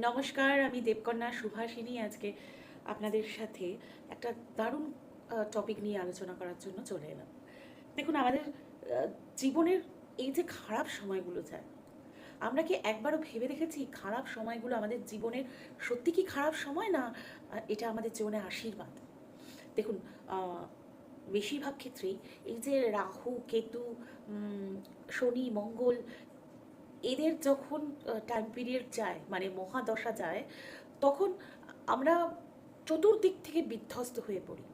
নমস্কার, আমি দেবকন্যা সুভাষিনী। আজকে আপনাদের সাথে একটা দারুণ টপিক নিয়ে আলোচনা করার জন্য চলে এলাম। দেখুন, আমাদের জীবনের এই যে খারাপ সময়গুলো যায়, আমরা কি একবারও ভেবে দেখেছি খারাপ সময়গুলো আমাদের জীবনের সত্যি কি খারাপ সময়, না এটা আমাদের জীবনে আশীর্বাদ? দেখুন, বেশিরভাগ ক্ষেত্রেই এই যে রাহু, কেতু, শনি, মঙ্গল, এদের যখন টাইম পিরিয়ড যায়, মানে মহাদশা যায়, তখন আমরা চতুর্দিক থেকে বিধ্বস্ত হয়ে পড়ি।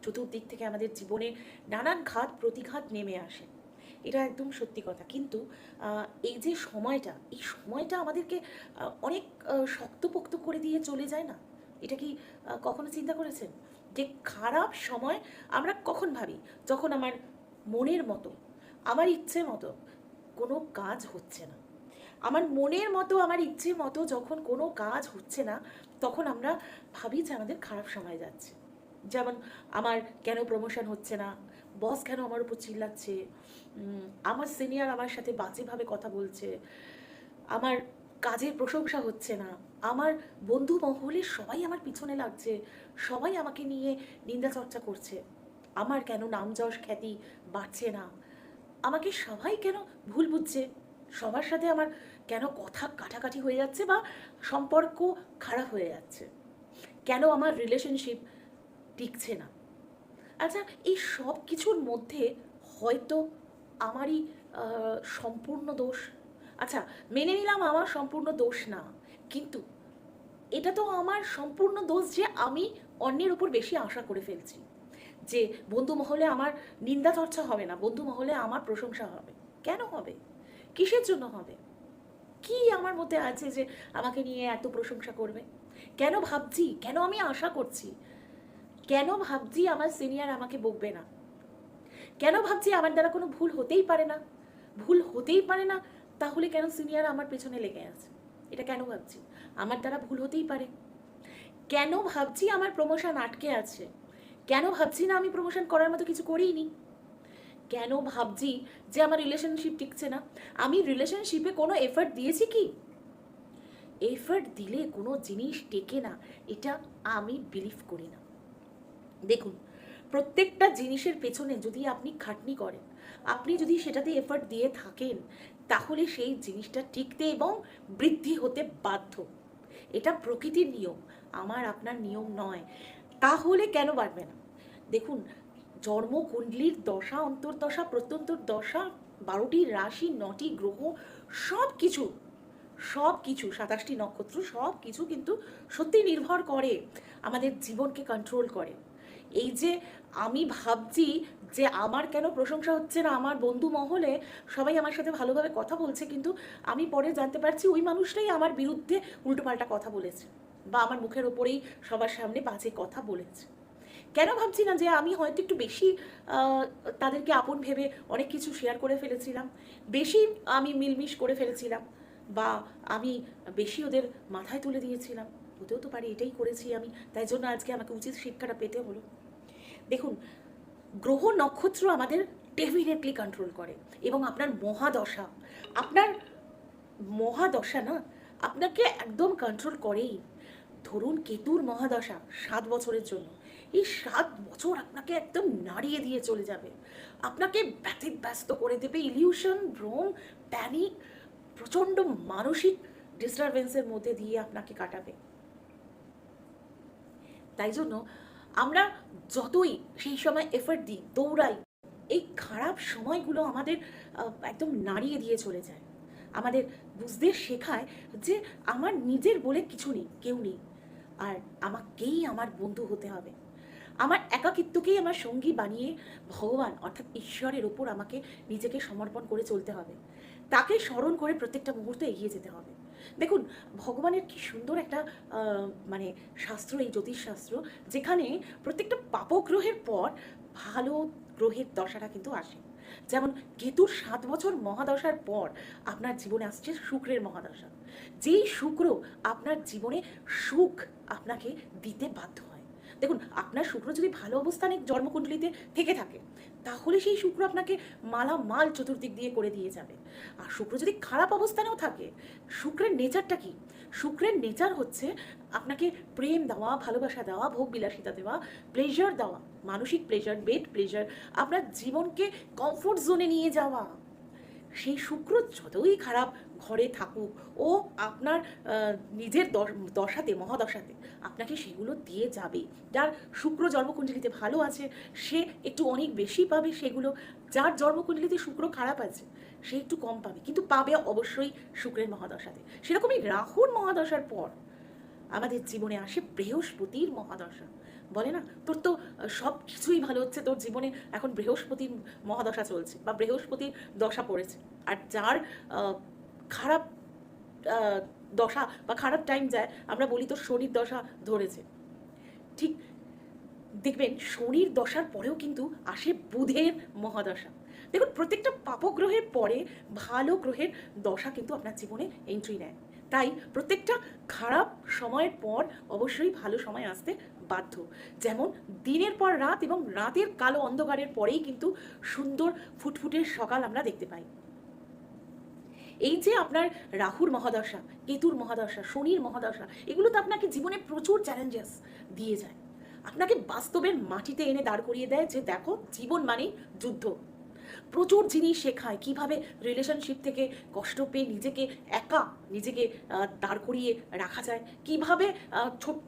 চতুর্দিক থেকে আমাদের জীবনে নানান ঘাত প্রতিঘাত নেমে আসে। এটা একদম সত্যি কথা। কিন্তু এই যে সময়টা, এই সময়টা আমাদেরকে অনেক শক্তপোক্ত করে দিয়ে চলে যায় না? এটা কি কখনো চিন্তা করেছেন যে খারাপ সময় আমরা কখন ভাবি? যখন আমার মনের মতো, আমার ইচ্ছে মতো কোনো কাজ হচ্ছে না। আমার মনের মতো, আমার ইচ্ছে মতো যখন কোনো কাজ হচ্ছে না, তখন আমরা ভাবি যে আমাদের খারাপ সময় যাচ্ছে। যেমন, আমার কেন প্রমোশন হচ্ছে না, বস কেন আমার উপর চিল্লাচ্ছে, আমার সিনিয়র আমার সাথে বাজেভাবে কথা বলছে, আমার কাজের প্রশংসা হচ্ছে না, আমার বন্ধু মহলে সবাই আমার পিছনে লাগছে, সবাই আমাকে নিয়ে নিন্দা চর্চা করছে, আমার কেন নাম যশ খ্যাতি বাড়ছে না, আমাকে সবাই কেন ভুল বুঝছে, সবার সাথে আমার কেন কথা কাটাকাটি হয়ে যাচ্ছে বা সম্পর্ক খারাপ হয়ে যাচ্ছে, কেন আমার রিলেশনশিপ টিকছে না। আচ্ছা, এই সব কিছুর মধ্যে হয়তো আমারই সম্পূর্ণ দোষ। আচ্ছা, মেনে নিলাম আমার সম্পূর্ণ দোষ না, কিন্তু এটা তো আমার সম্পূর্ণ দোষ যে আমি অন্যের উপর বেশি আশা করে ফেলছি, যে বন্ধু মহলে আমার নিন্দা চর্চা হবে না, বন্ধু মহলে আমার প্রশংসা হবে। কেন হবে? কিসের জন্য হবে? কি আমার মধ্যে আছে যে আমাকে নিয়ে এত প্রশংসা করবে? কেন ভাবছি, কেন আমি আশা করছি, কেন ভাবছি আমার সিনিয়র আমাকে বকবে না, কেন ভাবছি আমার দ্বারা কোনো ভুল হতেই পারে না? ভুল হতেই পারে না, তাহলে কেন সিনিয়র আমার পেছনে লেগে আছে? এটা কেন ভাবছি? আমার দ্বারা ভুল হতেই পারে। কেন ভাবছি আমার প্রমোশন আটকে আছে? কেন ভাবছি না আমি প্রমোশন করার মতো কিছু করিনি? কেন ভাবছি যে আমার রিলেশনশিপ টিকছে না? আমি রিলেশনশিপে কোনো এফর্ট দিয়েছি কি? এফর্ট দিলে কোনো জিনিস টেকে না, এটা আমি বিলিভ করি না। দেখুন, প্রত্যেকটা জিনিসের পেছনে যদি আপনি খাটনি করেন, আপনি যদি সেটাতে এফর্ট দিয়ে থাকেন, তাহলে সেই জিনিসটা টিকতে এবং বৃদ্ধি হতে বাধ্য। এটা প্রকৃতির নিয়ম, আমার আপনার নিয়ম নয়। তাহলে কেন বাড়বে না? দেখুন, জন্মকুণ্ডলীর দশা, অন্তর্দশা, প্রত্যন্তর দশা, 12টি রাশি, 9টি গ্রহ, সব কিছু, সব কিছু, 27টি নক্ষত্র, সব কিছু কিন্তু সত্যি নির্ভর করে, আমাদের জীবনকে কন্ট্রোল করে। এই যে আমি ভাবছি যে আমার কেন প্রশংসা হচ্ছে না, আমার বন্ধু মহলে সবাই আমার সাথে ভালোভাবে কথা বলছে, কিন্তু আমি পরে জানতে পারছি ওই মানুষটাই আমার বিরুদ্ধে উল্টোপাল্টা কথা বলেছে, বা আমার মুখের ওপরেই সবার সামনে বাজে কথা বলেছে। কেন ভাবছি না যে আমি হয়তো একটু বেশি তাদেরকে আপন ভেবে অনেক কিছু শেয়ার করে ফেলেছিলাম, বেশি আমি মিলমিশ করে ফেলেছিলাম, বা আমি বেশি ওদের মাথায় তুলে দিয়েছিলাম? হতেও তো পারে এটাই করেছি আমি, তাই জন্য আজকে আমাকে উচিত শিক্ষাটা পেতে হলো। দেখুন, গ্রহ নক্ষত্র আমাদের ডেফিনেটলি কন্ট্রোল করে, এবং আপনার মহাদশা, আপনার মহাদশা না আপনাকে একদম কন্ট্রোল করেই। ধরুন, কেতুর মহাদশা 7 বছরের জন্য, এই 7 বছর আপনাকে একদম নাড়িয়ে দিয়ে চলে যাবে, আপনাকে ব্যতিব্যস্ত করে দেবে, ইলিউশন, ভ্রম, প্যানিক, প্রচণ্ড মানসিক ডিস্টারবেন্সের মধ্যে দিয়ে আপনাকে কাটাবে। তাই জন্য আমরা যতই সেই সময় এফর্ট দিই, দৌড়াই, এই খারাপ সময়গুলো আমাদের একদম নাড়িয়ে দিয়ে চলে যায়, আমাদের বুঝতে শেখায় যে আমার নিজের বলে কিছু নেই, কেউ নেই, আর আমাকেই আমার বন্ধু হতে হবে, আমার একাকিত্বকেই আমার সঙ্গী বানিয়ে ভগবান অর্থাৎ ঈশ্বরের ওপর আমাকে নিজেকে সমর্পণ করে চলতে হবে, তাকে স্মরণ করে প্রত্যেকটা মুহূর্তে এগিয়ে যেতে হবে। দেখুন, ভগবানের কি সুন্দর একটা মানে শাস্ত্র, এই জ্যোতিষশাস্ত্র, যেখানে প্রত্যেকটা পাপগ্রহের পর ভালো গ্রহের দশাটা কিন্তু আসে। যেমন কেতুর 7 বছর মহাদশার পর আপনার জীবনে আসছে শুক্রের মহাদশা, যেই শুক্র আপনার জীবনে সুখ আপনাকে দিতে বাধ্য হয়। দেখুন, আপনার শুক্র যদি ভালো অবস্থানে জন্মকুণ্ডলিতে থেকে থাকে, তাহলে সেই শুক্র আপনাকে মালামাল চতুর্দিক দিয়ে করে দিয়ে যাবে। আর শুক্র যদি খারাপ অবস্থানেও থাকে, শুক্রের নেচারটা কি? শুক্রের নেচার হচ্ছে আপনাকে প্রেম দেওয়া, ভালোবাসা দেওয়া, ভোগ বিলাসিতা দেওয়া, প্লেজার দেওয়া, মানসিক প্লেজার, বেড প্লেজার, আপনার জীবনকে কমফোর্ট জোনে নিয়ে যাওয়া। সেই শুক্র যতই খারাপ ঘরে থাকুক, ও আপনার নিজের দশাতে, মহাদশাতে আপনাকে সেগুলো দিয়ে যাবে। যার শুক্র জন্মকুণ্ডলিতে ভালো আছে সে একটু অনেক বেশি পাবে সেগুলো, যার জন্মকুণ্ডলিতে শুক্র খারাপ আছে সে একটু কম পাবে, কিন্তু পাবে অবশ্যই শুক্রের মহাদশাতে। সেরকমই রাহুর মহাদশার পর আমাদের জীবনে আসে বৃহস্পতির মহাদশা। বলে না, তোর তো সব কিছুই ভালো হচ্ছে, তোর জীবনে এখন বৃহস্পতির মহাদশা চলছে বা বৃহস্পতির দশা পড়েছে। আর যার খারাপ দশা বা খারাপ টাইম যায়, আমরা বলি তোর শনির দশা ধরেছে। ঠিক দেখবেন শনির দশার পরেও কিন্তু আসে বুধের মহাদশা। দেখুন, প্রত্যেকটা পাপগ্রহের পরে ভালো গ্রহের দশা কিন্তু আপনার জীবনে এন্ট্রি নেয়। তাই প্রত্যেকটা খারাপ সময়ের পর অবশ্যই ভালো সময় আসতে বাধ্য। যেমন দিনের পর রাত এবং রাতের কালো অন্ধকারের পরেই কিন্তু সুন্দর ফুটফুটের সকাল আমরা দেখতে পাই। এই যে আপনার রাহুর মহাদশা, কেতুর মহাদশা, শনির মহাদশা, এগুলো তো আপনাকে জীবনে প্রচুর চ্যালেঞ্জেস দিয়ে যায়, আপনাকে বাস্তবের মাটিতে এনে দাঁড় করিয়ে দেয় যে দেখো জীবন মানেই যুদ্ধ। প্রচুর জিনিস শেখায়, কিভাবে রিলেশনশিপ থেকে কষ্ট পেয়ে নিজেকে একা নিজেকে দাঁড় করিয়ে রাখা যায়, কিভাবে ছোট্ট